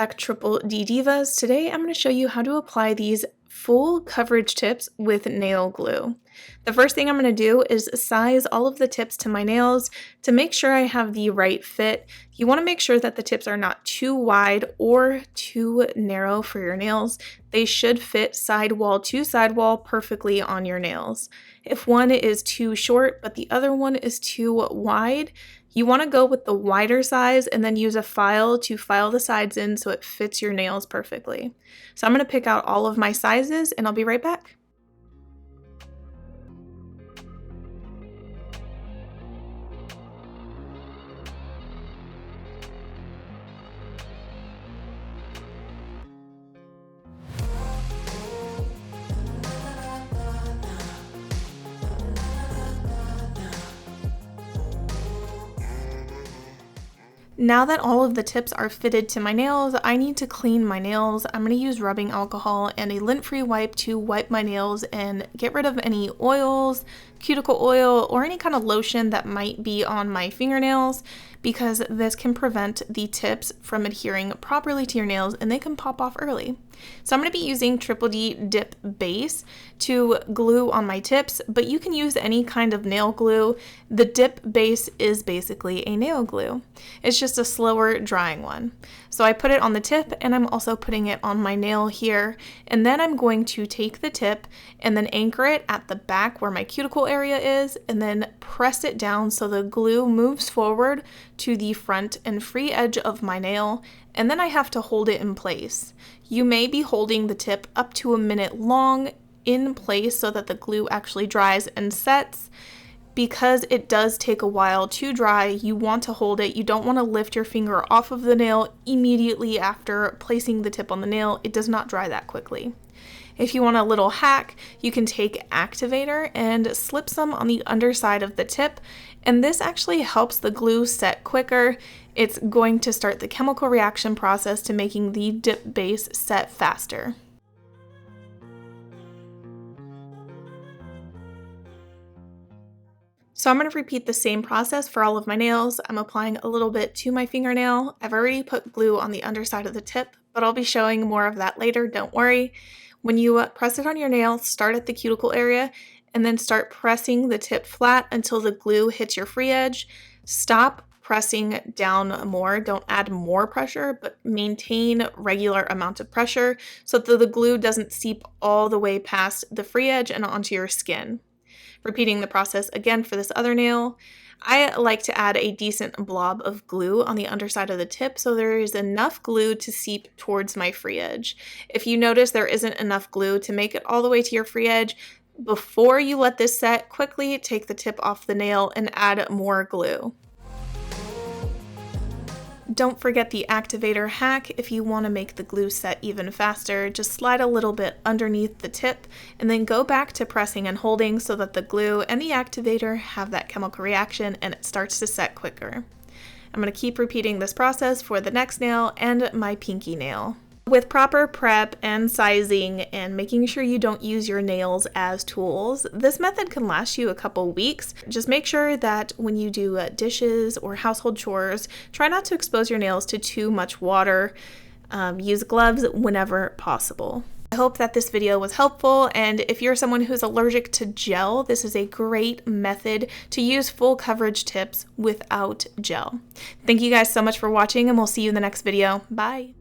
back, Triple D Divas. Today I'm going to show you how to apply these full coverage tips with nail glue. The first thing I'm going to do is size all of the tips to my nails to make sure I have the right fit. You want to make sure that the tips are not too wide or too narrow for your nails. They should fit sidewall to sidewall perfectly on your nails. If one is too short but the other one is too wide, you want to go with the wider size and then use a file to file the sides in so it fits your nails perfectly. So I'm going to pick out all of my sizes and I'll be right back. Now that all of the tips are fitted to my nails, I need to clean my nails. I'm going to use rubbing alcohol and a lint-free wipe to wipe my nails and get rid of any oils, cuticle oil, or any kind of lotion that might be on my fingernails, because this can prevent the tips from adhering properly to your nails and they can pop off early. So I'm going to be using Triple D Dip Base to glue on my tips, but you can use any kind of nail glue. The Dip Base is basically a nail glue. It's just a slower drying one. So I put it on the tip and I'm also putting it on my nail here. And then I'm going to take the tip and then anchor it at the back where my cuticle area is and then press it down so the glue moves forward to the front and free edge of my nail. And then I have to hold it in place. You may be holding the tip up to a minute long in place so that the glue actually dries and sets. Because it does take a while to dry, you want to hold it. You don't want to lift your finger off of the nail immediately after placing the tip on the nail. It does not dry that quickly. If you want a little hack, you can take activator and slip some on the underside of the tip, and this actually helps the glue set quicker. It's going to start the chemical reaction process to making the dip base set faster. So I'm going to repeat the same process for all of my nails. I'm applying a little bit to my fingernail. I've already put glue on the underside of the tip, but I'll be showing more of that later, don't worry. When you press it on your nail, start at the cuticle area and then start pressing the tip flat until the glue hits your free edge. Stop pressing down more. Don't add more pressure, but maintain regular amount of pressure so that the glue doesn't seep all the way past the free edge and onto your skin. Repeating the process again for this other nail. I like to add a decent blob of glue on the underside of the tip so there is enough glue to seep towards my free edge. If you notice there isn't enough glue to make it all the way to your free edge, before you let this set, quickly take the tip off the nail and add more glue. Don't forget the activator hack. If you want to make the glue set even faster, just slide a little bit underneath the tip and then go back to pressing and holding so that the glue and the activator have that chemical reaction and it starts to set quicker. I'm going to keep repeating this process for the next nail and my pinky nail. With proper prep and sizing and making sure you don't use your nails as tools, this method can last you a couple weeks. Just make sure that when you do dishes or household chores, try not to expose your nails to too much water. Use gloves whenever possible. I hope that this video was helpful, and if you're someone who's allergic to gel, this is a great method to use full coverage tips without gel. Thank you guys so much for watching, and we'll see you in the next video. Bye!